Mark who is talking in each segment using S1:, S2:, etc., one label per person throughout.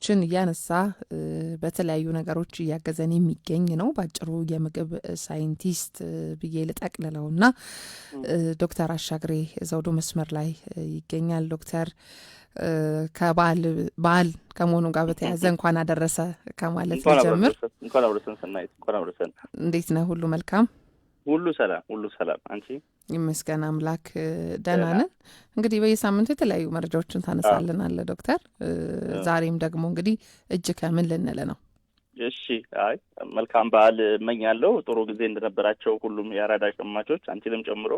S1: ጉዳዮችን እያነሳ በተለያዩ ነገሮች እያገዘን የሚገኝ ነው። ባጭሩ የምግብ ሳይንቲስት ብዬ ልጠቅልለውና ዶክተር አሻግሬ ዘውዱ መስመር ላይ ይገኛል። ዶክተር በዓል ከመሆኑ ጋር በተያያዘ እንኳን አደረሰ ከማለት ልጀምር።
S2: እንኳን አብረሰን ሰናይት እንኳን አብረሰን።
S1: እንዴት ነህ? ሁሉ መልካም?
S2: ሁሉ ሰላም። አንቺ?
S1: ይመስገን አምላክ ደህና ነን። እንግዲህ በየሳምንቱ የተለያዩ መረጃዎችን ታነሳልናለህ ዶክተር። ዛሬም ደግሞ እንግዲህ እጅ ከምን ልንል ነው?
S2: እሺ፣ አይ መልካም በዓል እመኛለሁ። ጥሩ ጊዜ እንደነበራቸው ሁሉም የአራዳ ሸማቾች አንቺንም ጨምሮ።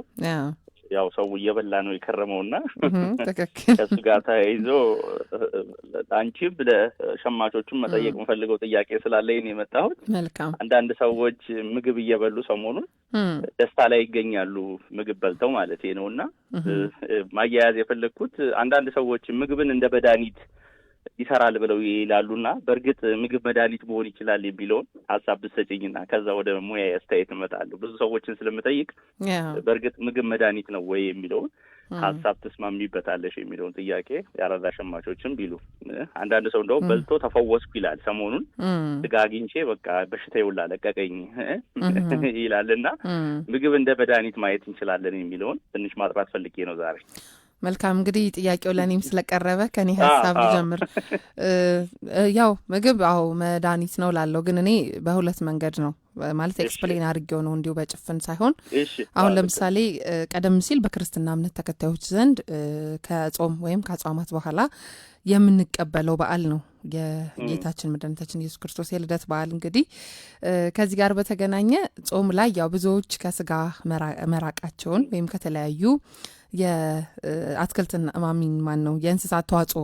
S2: ያው ሰው እየበላ ነው የከረመውና ከሱ ጋር ተያይዞ አንቺም ለሸማቾቹም መጠየቅ የምፈልገው ጥያቄ ስላለኝ ነው የመጣሁት።
S1: መልካም።
S2: አንዳንድ ሰዎች ምግብ እየበሉ ሰሞኑን ደስታ ላይ ይገኛሉ፣ ምግብ በልተው ማለት ነውና ማያያዝ የፈለግኩት አንዳንድ ሰዎች ምግብን እንደ መድኃኒት ይሰራል ብለው ይላሉና በእርግጥ ምግብ መድኃኒት መሆን ይችላል የሚለውን ሀሳብ ብትሰጪኝና ከዛ ወደ ሙያ አስተያየት እመጣለሁ። ብዙ ሰዎችን ስለምጠይቅ በእርግጥ ምግብ መድኃኒት ነው ወይ የሚለውን ሀሳብ ትስማሚበታለሽ የሚለውን ጥያቄ የአራዳ ሸማቾችም ቢሉ፣ አንዳንድ ሰው እንደውም በልቶ ተፈወስኩ ይላል። ሰሞኑን ስጋ አግኝቼ በቃ በሽታ ይውላ ለቀቀኝ ይላልና ምግብ እንደ መድኃኒት ማየት እንችላለን የሚለውን ትንሽ ማጥራት ፈልጌ ነው ዛሬ።
S1: መልካም። እንግዲህ ጥያቄው ለእኔም ስለቀረበ ከኔ ሀሳብ ልጀምር። ያው ምግብ መድኃኒት ነው ላለው፣ ግን እኔ በሁለት መንገድ ነው ማለት ኤክስፕሌን አድርጌው ነው እንዲሁ በጭፍን ሳይሆን። አሁን ለምሳሌ ቀደም ሲል በክርስትና እምነት ተከታዮች ዘንድ ከጾም ወይም ከአጽዋማት በኋላ የምንቀበለው በዓል ነው የጌታችን መድኃኒታችን ኢየሱስ ክርስቶስ የልደት በዓል። እንግዲህ ከዚህ ጋር በተገናኘ ጾም ላይ ያው ብዙዎች ከስጋ መራቃቸውን ወይም ከተለያዩ የአትክልትና የእንስሳት ተዋጽኦ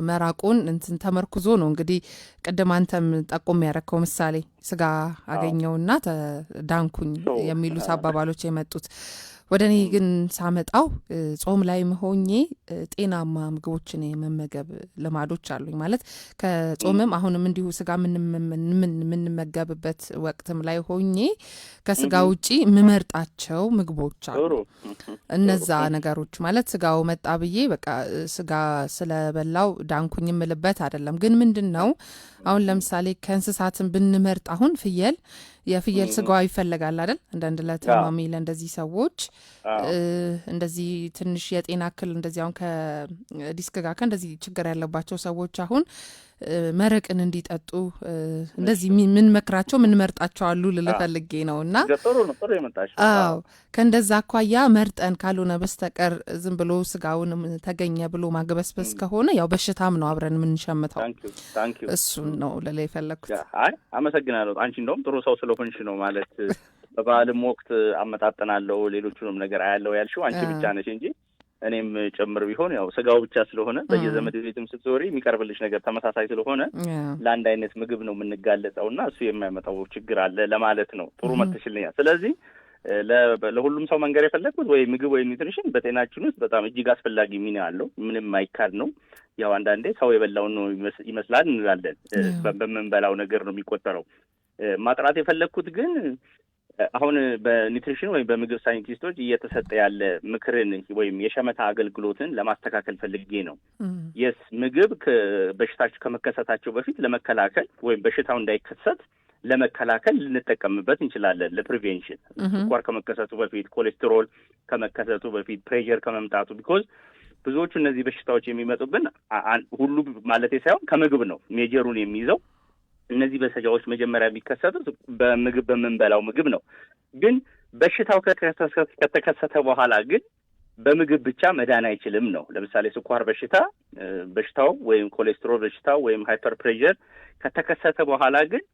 S1: መራቁን እንትን ተመርኩዞ ነው እንግዲህ ቅድም አንተም ጠቆም ያረከው ምሳሌ ስጋ አገኘውና ዳንኩኝ የሚሉት አባባሎች የመጡት። ወደ እኔ ግን ሳመጣው ጾም ላይ ሆኜ ጤናማ ምግቦችን የመመገብ ልማዶች አሉኝ። ማለት ከጾምም አሁንም እንዲሁ ስጋ የምንመገብበት ወቅትም ላይ ሆኜ ከስጋ ውጪ የምመርጣቸው ምግቦች አሉ። እነዛ ነገሮች ማለት ስጋው መጣ ብዬ በቃ ስጋ ስለበላው ዳንኩኝ የምልበት አይደለም። ግን ምንድን ነው አሁን ለምሳሌ ከእንስሳትን ብንመርጥ አሁን የፍየል ስጋዋ ይፈለጋል አይደል? አንዳንድ ለተማሚ ለእንደዚህ ሰዎች እንደዚህ ትንሽ የጤና እክል እንደዚህ አሁን ከዲስክ ጋር ከእንደዚህ ችግር ያለባቸው ሰዎች አሁን መረቅን እንዲጠጡ እንደዚህ ምን መክራቸው ምን መርጣቸው አሉ ልፈልጌ ነውና
S2: ጥሩ የመጣሽ።
S1: ከእንደዛ አኳያ መርጠን ካልሆነ በስተቀር ዝም ብሎ ስጋውን ተገኘ ብሎ ማግበስበስ ከሆነ ያው በሽታም ነው አብረን የምንሸምተው። እሱን ነው ለላይ የፈለኩት።
S2: አይ አመሰግናለሁ። አንቺ እንደውም ጥሩ ሰው ስለሆንሽ ነው ማለት በበዓልም ወቅት አመጣጠናለሁ ሌሎቹንም ነገር አያለው ያልሽው አንቺ ብቻ ነሽ እንጂ እኔም ጭምር ቢሆን ያው ስጋው ብቻ ስለሆነ በየዘመድ ቤትም ስትዞሪ የሚቀርብልሽ ነገር ተመሳሳይ ስለሆነ ለአንድ አይነት ምግብ ነው የምንጋለጠውና እሱ የሚያመጣው ችግር አለ ለማለት ነው። ጥሩ መጥተሽልኛል። ስለዚህ ለሁሉም ሰው መንገር የፈለግኩት ወይ ምግብ ወይ ኒውትሪሽን በጤናችን ውስጥ በጣም እጅግ አስፈላጊ ሚና አለው። ምንም ማይካድ ነው። ያው አንዳንዴ ሰው የበላውን ነው ይመስላል እንላለን። በምንበላው ነገር ነው የሚቆጠረው። ማጥራት የፈለግኩት ግን አሁን በኒውትሪሽን ወይም በምግብ ሳይንቲስቶች እየተሰጠ ያለ ምክርን ወይም የሸመታ አገልግሎትን ለማስተካከል ፈልጌ ነው። የስ ምግብ በሽታቸው ከመከሰታቸው በፊት ለመከላከል ወይም በሽታው እንዳይከሰት ለመከላከል ልንጠቀምበት እንችላለን። ለፕሪቬንሽን ስኳር ከመከሰቱ በፊት፣ ኮሌስትሮል ከመከሰቱ በፊት፣ ፕሬሸር ከመምጣቱ ቢኮዝ ብዙዎቹ እነዚህ በሽታዎች የሚመጡብን ሁሉ ማለቴ ሳይሆን ከምግብ ነው ሜጀሩን የሚይዘው። እነዚህ በሽታዎች መጀመሪያ የሚከሰቱት በምግብ በምንበላው ምግብ ነው። ግን በሽታው ከተከሰተ በኋላ ግን በምግብ ብቻ መዳን አይችልም ነው። ለምሳሌ ስኳር በሽታው ወይም ኮሌስትሮል በሽታው ወይም ሃይፐር ፕሬሸር ከተከሰተ በኋላ ግን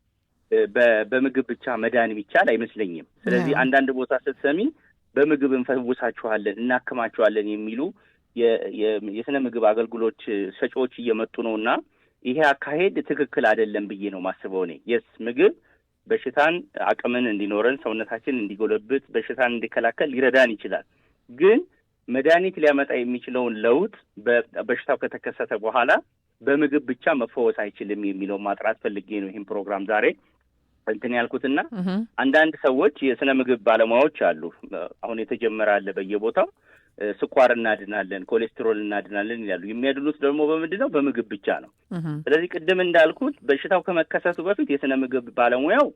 S2: በምግብ ብቻ መዳን የሚቻል አይመስለኝም። ስለዚህ አንዳንድ ቦታ ስትሰሚ በምግብ እንፈውሳችኋለን፣ እናክማችኋለን የሚሉ የስነ ምግብ አገልግሎት ሰጪዎች እየመጡ ነውና ይሄ አካሄድ ትክክል አይደለም ብዬ ነው ማስበው እኔ። የስ ምግብ በሽታን አቅምን እንዲኖረን ሰውነታችን እንዲጎለብት በሽታን እንዲከላከል ሊረዳን ይችላል። ግን መድኃኒት ሊያመጣ የሚችለውን ለውጥ በሽታው ከተከሰተ በኋላ በምግብ ብቻ መፈወስ አይችልም የሚለው ማጥራት ፈልጌ ነው ይህን ፕሮግራም ዛሬ እንትን ያልኩትና አንዳንድ ሰዎች የስነ ምግብ ባለሙያዎች አሉ። አሁን የተጀመረ አለ በየቦታው ስኳር እናድናለን፣ ኮሌስትሮል እናድናለን ይላሉ። የሚያድኑት ደግሞ በምንድነው? በምግብ ብቻ ነው። ስለዚህ ቅድም እንዳልኩት በሽታው ከመከሰቱ በፊት የስነ ምግብ ባለሙያው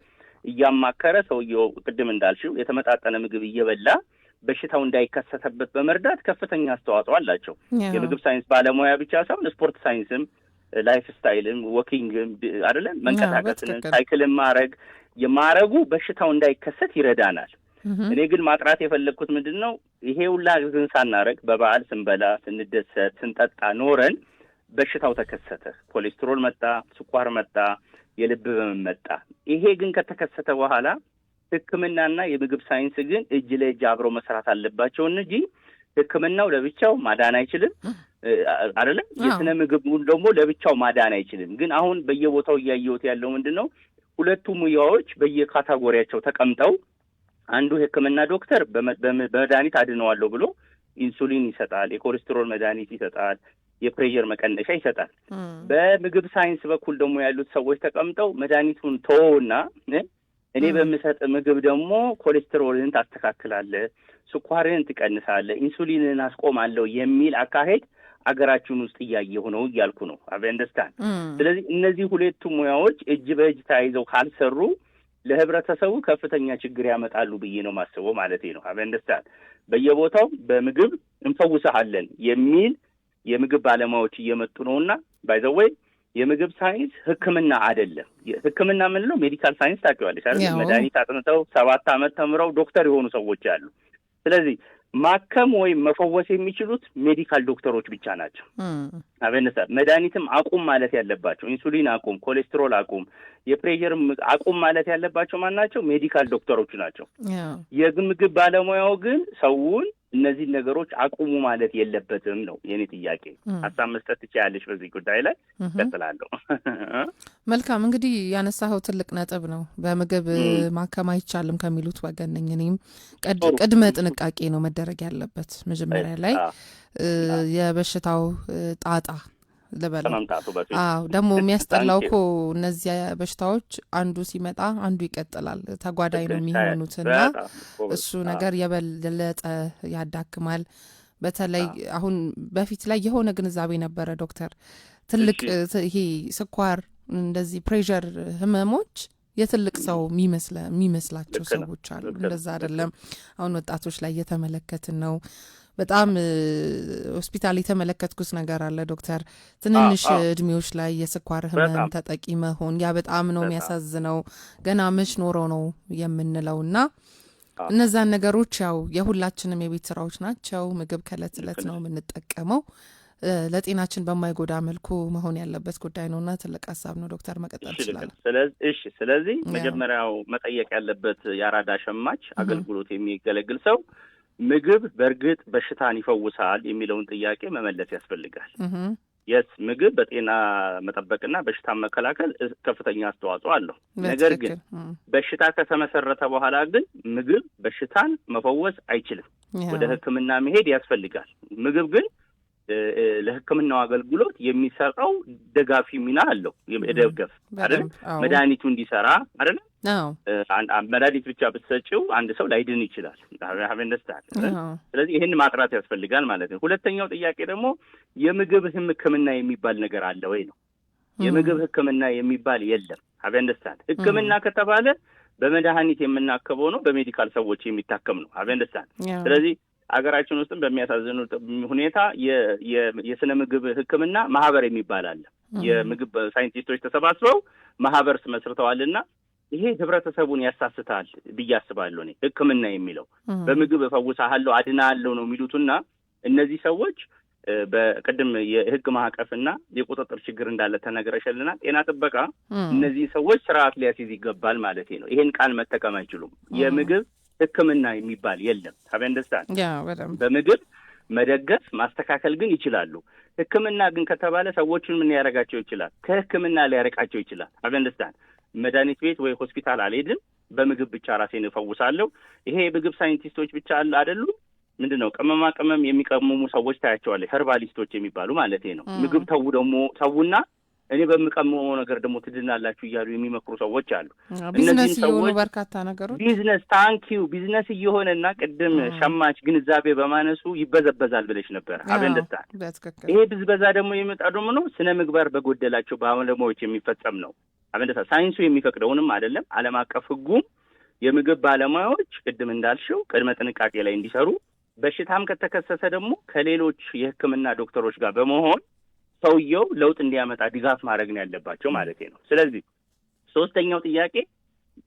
S2: እያማከረ ሰውየው ቅድም እንዳልሽው የተመጣጠነ ምግብ እየበላ በሽታው እንዳይከሰተበት በመርዳት ከፍተኛ አስተዋጽኦ አላቸው። የምግብ ሳይንስ ባለሙያ ብቻ ሳይሆን ስፖርት ሳይንስም፣ ላይፍ ስታይልም፣ ወኪንግም አይደለም መንቀሳቀስን፣ ሳይክልን ማረጉ በሽታው እንዳይከሰት ይረዳናል። እኔ ግን ማጥራት የፈለግኩት ምንድነው ይሄ ሁላ ግን ሳናረግ በበዓል ስንበላ፣ ስንደሰት፣ ስንጠጣ ኖረን በሽታው ተከሰተ። ኮሌስትሮል መጣ፣ ስኳር መጣ፣ የልብ ህመም መጣ። ይሄ ግን ከተከሰተ በኋላ ሕክምናና የምግብ ሳይንስ ግን እጅ ለእጅ አብረው መስራት አለባቸው እንጂ ሕክምናው ለብቻው ማዳን አይችልም አይደለም። የስነ ምግቡን ደግሞ ለብቻው ማዳን አይችልም። ግን አሁን በየቦታው እያየሁት ያለው ምንድነው ሁለቱ ሙያዎች በየካታጎሪያቸው ተቀምጠው አንዱ ሕክምና ዶክተር በመድኃኒት አድነዋለሁ ብሎ ኢንሱሊን ይሰጣል፣ የኮሌስትሮል መድኃኒት ይሰጣል፣ የፕሬሸር መቀነሻ ይሰጣል። በምግብ ሳይንስ በኩል ደግሞ ያሉት ሰዎች ተቀምጠው መድኃኒቱን ተወውና እኔ በምሰጥ ምግብ ደግሞ ኮሌስትሮልን ታስተካክላለህ፣ ስኳርን ትቀንሳለህ፣ ኢንሱሊንን አስቆማለሁ የሚል አካሄድ አገራችን ውስጥ እያየሁ ነው እያልኩ ነው። አቬንደስታን። ስለዚህ እነዚህ ሁለቱ ሙያዎች እጅ በእጅ ተያይዘው ካልሰሩ ለህብረተሰቡ ከፍተኛ ችግር ያመጣሉ ብዬ ነው ማስበው ማለት ነው። አቬንደስታን። በየቦታው በምግብ እንፈውሳለን የሚል የምግብ ባለሙያዎች እየመጡ ነውና ባይ ዘ ዌይ የምግብ ሳይንስ ሕክምና አይደለም። ሕክምና ምንለው ሜዲካል ሳይንስ ታውቂዋለሽ አይደል? መድኃኒት አጥንተው 7 ዓመት ተምረው ዶክተር የሆኑ ሰዎች አሉ። ስለዚህ ማከም ወይም መፈወስ የሚችሉት ሜዲካል ዶክተሮች ብቻ ናቸው። አበነሳ መድኃኒትም አቁም ማለት ያለባቸው ኢንሱሊን አቁም፣ ኮሌስትሮል አቁም፣ የፕሬሸር አቁም ማለት ያለባቸው ማን ናቸው? ሜዲካል ዶክተሮች ናቸው። የምግብ ባለሙያው ግን ሰውን እነዚህ ነገሮች አቁሙ ማለት የለበትም ነው የኔ ጥያቄ። ሀሳብ መስጠት ትችያለሽ በዚህ ጉዳይ ላይ? ቀጥላለሁ።
S1: መልካም። እንግዲህ ያነሳኸው ትልቅ ነጥብ ነው። በምግብ ማከም አይቻልም ከሚሉት ወገን ነኝ እኔም። ቅድመ ጥንቃቄ ነው መደረግ ያለበት መጀመሪያ ላይ የበሽታው ጣጣ ልበለው። አዎ ደግሞ የሚያስጠላው እኮ እነዚያ በሽታዎች አንዱ ሲመጣ አንዱ ይቀጥላል፣ ተጓዳኝ ነው የሚሆኑትና እሱ ነገር የበለጠ ያዳክማል። በተለይ አሁን በፊት ላይ የሆነ ግንዛቤ ነበረ ዶክተር፣ ትልቅ ይሄ ስኳር እንደዚህ ፕሬሸር ህመሞች የትልቅ ሰው የሚመስላቸው ሰዎች አሉ። እንደዛ አይደለም። አሁን ወጣቶች ላይ እየተመለከትን ነው። በጣም ሆስፒታል የተመለከትኩት ነገር አለ ዶክተር፣ ትንንሽ እድሜዎች ላይ የስኳር ህመም ተጠቂ መሆን፣ ያ በጣም ነው የሚያሳዝነው። ገና መች ኖሮ ነው የምንለው እና እነዛን ነገሮች ያው የሁላችንም የቤት ስራዎች ናቸው። ምግብ ከዕለት ዕለት ነው የምንጠቀመው። ለጤናችን በማይጎዳ መልኩ መሆን ያለበት ጉዳይ ነውና ትልቅ ሀሳብ ነው ዶክተር፣ መቀጠል ይችላል።
S2: ስለዚህ መጀመሪያው መጠየቅ ያለበት የአራዳ ሸማች አገልግሎት የሚገለግል ሰው ምግብ በእርግጥ በሽታን ይፈውሳል የሚለውን ጥያቄ መመለስ ያስፈልጋል። የስ ምግብ በጤና መጠበቅና በሽታን መከላከል ከፍተኛ አስተዋጽኦ አለው። ነገር ግን በሽታ ከተመሰረተ በኋላ ግን ምግብ በሽታን መፈወስ አይችልም። ወደ ሕክምና መሄድ ያስፈልጋል። ምግብ ግን ለሕክምናው አገልግሎት የሚሰጠው ደጋፊ ሚና አለው። የደገፍ አይደል? መድኃኒቱ እንዲሰራ አይደል? መድኃኒት ብቻ ብትሰጪው አንድ ሰው ላይድን ይችላል። ስለዚህ ይህን ማጥራት ያስፈልጋል ማለት ነው። ሁለተኛው ጥያቄ ደግሞ የምግብ ሕክምና የሚባል ነገር አለ ወይ ነው። የምግብ ሕክምና የሚባል የለም። አቬንደስታን ሕክምና ከተባለ በመድኃኒት የምናከበው ነው፣ በሜዲካል ሰዎች የሚታከም ነው። አቬንደስታን። ስለዚህ አገራችን ውስጥም በሚያሳዝኑ ሁኔታ የስነ ምግብ ሕክምና ማህበር የሚባል አለ። የምግብ ሳይንቲስቶች ተሰባስበው ማህበር መስርተዋልና ይሄ ህብረተሰቡን ያሳስታል ብዬ አስባለሁ። እኔ ሕክምና የሚለው በምግብ እፈውሳለሁ አድናለሁ ነው የሚሉትና እነዚህ ሰዎች በቅድም የህግ ማዕቀፍና የቁጥጥር ችግር እንዳለ ተነግረሽልና ጤና ጥበቃ እነዚህ ሰዎች ስርዓት ሊያስይዝ ይገባል ማለት ነው። ይሄን ቃል መጠቀም አይችሉም። የምግብ ሕክምና የሚባል የለም። አበንደስታን በምግብ መደገፍ ማስተካከል ግን ይችላሉ። ሕክምና ግን ከተባለ ሰዎችን ምን ያደርጋቸው ይችላል? ከሕክምና ሊያርቃቸው ይችላል። አበንደስታን መድኃኒት ቤት ወይ ሆስፒታል አልሄድም፣ በምግብ ብቻ ራሴን እፈውሳለሁ። ይሄ የምግብ ሳይንቲስቶች ብቻ አይደሉም። ምንድን ነው ቅመማ ቅመም የሚቀመሙ ሰዎች ታያቸዋለች፣ ኸርባሊስቶች የሚባሉ ማለት ነው። ምግብ ተውና እኔ በምቀመው ነገር ደግሞ ትድናላችሁ እያሉ የሚመክሩ ሰዎች አሉ።
S1: ቢዝነስ የሆኑ በርካታ ነገሮች
S2: ቢዝነስ እየሆነና ቅድም ሸማች ግንዛቤ በማነሱ ይበዘበዛል ብለሽ ነበር አበንደስታ። ይሄ ብዝበዛ ደግሞ የሚመጣው ደግሞ ነው ስነ ምግባር በጎደላቸው ባለሙያዎች የሚፈጸም ነው አበንደስታ። ሳይንሱ የሚፈቅደውንም አይደለም ዓለም አቀፍ ሕጉም የምግብ ባለሙያዎች ቅድም እንዳልሽው ቅድመ ጥንቃቄ ላይ እንዲሰሩ በሽታም ከተከሰተ ደግሞ ከሌሎች የሕክምና ዶክተሮች ጋር በመሆን ሰውየው ለውጥ እንዲያመጣ ድጋፍ ማድረግ ነው ያለባቸው ማለት ነው። ስለዚህ ሶስተኛው ጥያቄ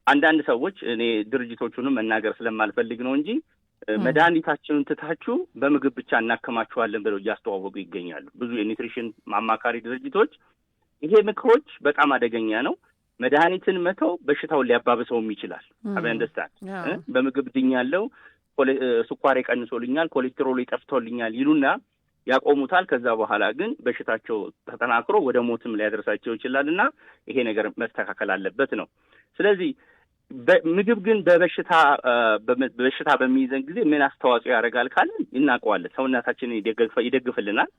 S2: አንዳንድ ሰዎች እኔ ድርጅቶቹንም መናገር ስለማልፈልግ ነው እንጂ መድኃኒታችንን ትታችሁ በምግብ ብቻ እናከማችኋለን ብለው እያስተዋወቁ ይገኛሉ ብዙ የኒትሪሽን አማካሪ ድርጅቶች። ይሄ ምክሮች በጣም አደገኛ ነው። መድኃኒትን መተው በሽታውን ሊያባብሰውም ይችላል። አበንደስታን በምግብ ድኛለሁ፣ ስኳሬ ቀንሶልኛል፣ ኮሌስትሮል ይጠፍቶልኛል ይሉና ያቆሙታል። ከዛ በኋላ ግን በሽታቸው ተጠናክሮ ወደ ሞትም ሊያደርሳቸው ይችላል እና ይሄ ነገር መስተካከል አለበት ነው። ስለዚህ ምግብ ግን በበሽታ በሚይዘን ጊዜ ምን አስተዋጽኦ ያደርጋል ካለን እናውቀዋለን። ሰውነታችንን ይደግፍልናል፣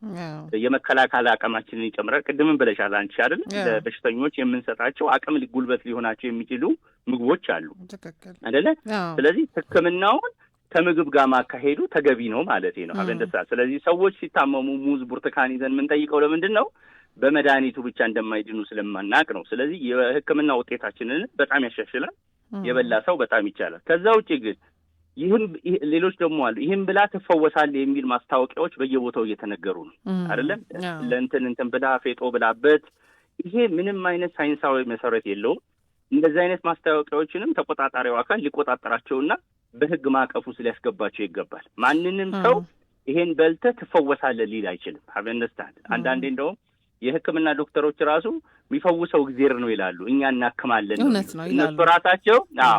S2: የመከላከል አቅማችንን ይጨምራል። ቅድምን ብለሻል አንቺ አይደል? ለበሽተኞች የምንሰጣቸው አቅም ጉልበት ሊሆናቸው የሚችሉ ምግቦች አሉ አይደለ? ስለዚህ ሕክምናውን ከምግብ ጋር ማካሄዱ ተገቢ ነው ማለት ነው አበንደሳ። ስለዚህ ሰዎች ሲታመሙ ሙዝ፣ ብርቱካን ይዘን የምንጠይቀው ለምንድን ነው? በመድኃኒቱ ብቻ እንደማይድኑ ስለማናቅ ነው። ስለዚህ የሕክምና ውጤታችንን በጣም ያሻሽላል። የበላ ሰው በጣም ይቻላል። ከዛ ውጭ ግን ሌሎች ደግሞ አሉ። ይህን ብላ ትፈወሳለህ የሚል ማስታወቂያዎች በየቦታው እየተነገሩ ነው አይደለም? ለእንትን ብላ ፌጦ ብላበት። ይሄ ምንም አይነት ሳይንሳዊ መሰረት የለውም። እንደዚህ አይነት ማስታወቂያዎችንም ተቆጣጣሪው አካል ሊቆጣጠራቸውና በህግ ማዕቀፍ ውስጥ ሊያስገባቸው ይገባል። ማንንም ሰው ይሄን በልተህ ትፈወሳለህ ሊል አይችልም። አበንደስታንድ አንዳንዴ እንደውም የሕክምና ዶክተሮች ራሱ የሚፈውሰው እግዚአብሔር ነው ይላሉ። እኛ እናክማለን ነው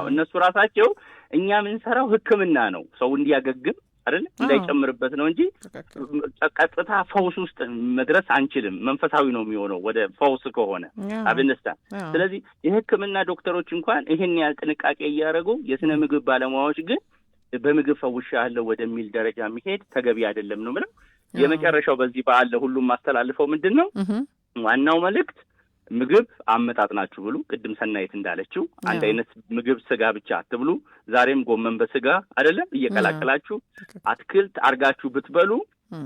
S2: እነሱ ራሳቸው እኛ የምንሰራው ሕክምና ነው ሰው እንዲያገግም አይደል እንዳይጨምርበት ነው እንጂ ቀጥታ ፈውስ ውስጥ መድረስ አንችልም። መንፈሳዊ ነው የሚሆነው ወደ ፈውስ ከሆነ አብንስታ። ስለዚህ የሕክምና ዶክተሮች እንኳን ይሄን ያህል ጥንቃቄ እያደረጉ የስነ ምግብ ባለሙያዎች ግን በምግብ ፈውሻለሁ ወደሚል ደረጃ መሄድ ተገቢ አይደለም ነው ምንም። የመጨረሻው በዚህ በዓል ለሁሉም ማስተላልፈው ምንድን ነው ዋናው መልእክት ምግብ አመጣጥናችሁ ብሉ። ቅድም ሰናይት እንዳለችው አንድ አይነት ምግብ ስጋ ብቻ አትብሉ። ዛሬም ጎመን በስጋ አይደለም እየቀላቀላችሁ አትክልት አርጋችሁ ብትበሉ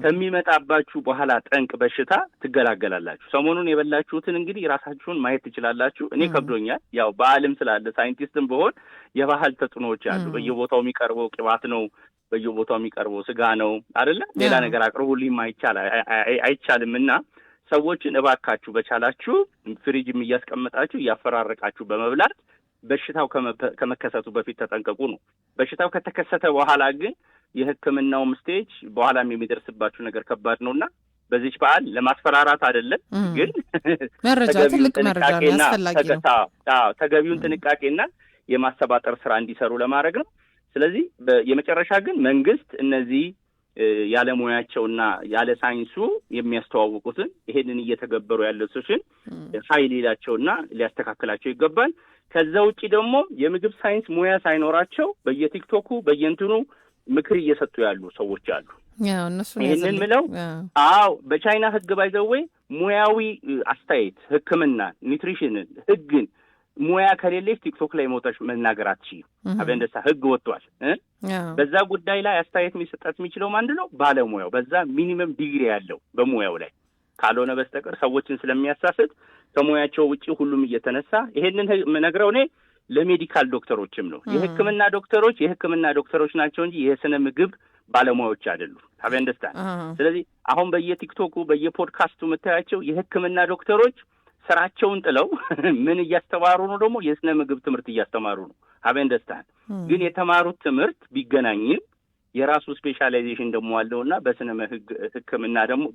S2: ከሚመጣባችሁ በኋላ ጠንቅ በሽታ ትገላገላላችሁ። ሰሞኑን የበላችሁትን እንግዲህ ራሳችሁን ማየት ትችላላችሁ። እኔ ከብዶኛል። ያው በዓልም ስላለ ሳይንቲስትም በሆን የባህል ተጽዕኖዎች አሉ። በየቦታው የሚቀርበው ቅባት ነው፣ በየቦታው የሚቀርበው ስጋ ነው አይደለም። ሌላ ነገር አቅርቡልኝ አይቻልም እና ሰዎችን እባካችሁ በቻላችሁ ፍሪጅም እያስቀመጣችሁ እያፈራረቃችሁ በመብላት በሽታው ከመከሰቱ በፊት ተጠንቀቁ ነው። በሽታው ከተከሰተ በኋላ ግን የሕክምናውም ስቴጅ በኋላም የሚደርስባችሁ ነገር ከባድ ነውና በዚች በዓል ለማስፈራራት አይደለም፣ ግን
S1: መረጃ ትልቅ መረጃ ነው ያስፈልጋል ነው።
S2: ተገቢውን ጥንቃቄና የማሰባጠር ስራ እንዲሰሩ ለማድረግ ነው። ስለዚህ የመጨረሻ ግን መንግስት እነዚህ ያለ ሙያቸውና ያለ ሳይንሱ የሚያስተዋውቁትን ይሄንን እየተገበሩ ያሉትን ኃይል ይላቸውና ሊያስተካክላቸው ይገባል። ከዛ ውጪ ደግሞ የምግብ ሳይንስ ሙያ ሳይኖራቸው በየቲክቶኩ በየእንትኑ ምክር እየሰጡ ያሉ ሰዎች አሉ። ይሄንን ምለው በቻይና ህግ ባይዘወይ ሙያዊ አስተያየት ሕክምና ኒትሪሽንን ህግን ሙያ ከሌለች ቲክቶክ ላይ ሞተሽ መናገር አትችይም። አበንደሳ ህግ ወጥቷል። በዛ ጉዳይ ላይ አስተያየት የሚሰጣት የሚችለው ማንድ ነው? ባለሙያው በዛ ሚኒመም ዲግሪ ያለው በሙያው ላይ ካልሆነ በስተቀር ሰዎችን ስለሚያሳስት ከሙያቸው ውጪ ሁሉም እየተነሳ ይሄንን ነግረው እኔ ለሜዲካል ዶክተሮችም ነው የሕክምና ዶክተሮች ናቸው እንጂ የስነ ምግብ ባለሙያዎች አይደሉም። አበንደሳ ስለዚህ አሁን በየቲክቶኩ በየፖድካስቱ የምታያቸው የሕክምና ዶክተሮች ስራቸውን ጥለው ምን እያስተማሩ ነው? ደግሞ የስነ ምግብ ትምህርት እያስተማሩ ነው። አበንደስታን ግን የተማሩት ትምህርት ቢገናኝም የራሱ ስፔሻላይዜሽን ደግሞ አለውና በስነ ሕክምና ደግሞ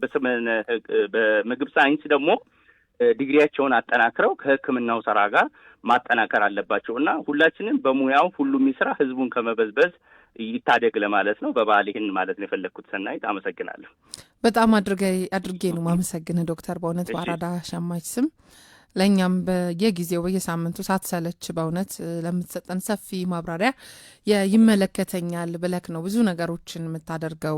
S2: በምግብ ሳይንስ ደግሞ ዲግሪያቸውን አጠናክረው ከሕክምናው ስራ ጋር ማጠናከር አለባቸውና ሁላችንም በሙያው ሁሉም ይስራ፣ ህዝቡን ከመበዝበዝ ይታደግ ለማለት ነው። በበዓል ይህን ማለት ነው የፈለግኩት። ሰናይት አመሰግናለሁ።
S1: በጣም አድርጌ ነው ማመሰግንህ ዶክተር። በእውነት በአራዳ ሸማች ስም ለእኛም በየጊዜው በየሳምንቱ ሳትሰለች በእውነት ለምትሰጠን ሰፊ ማብራሪያ ይመለከተኛል ብለክ ነው ብዙ ነገሮችን የምታደርገው።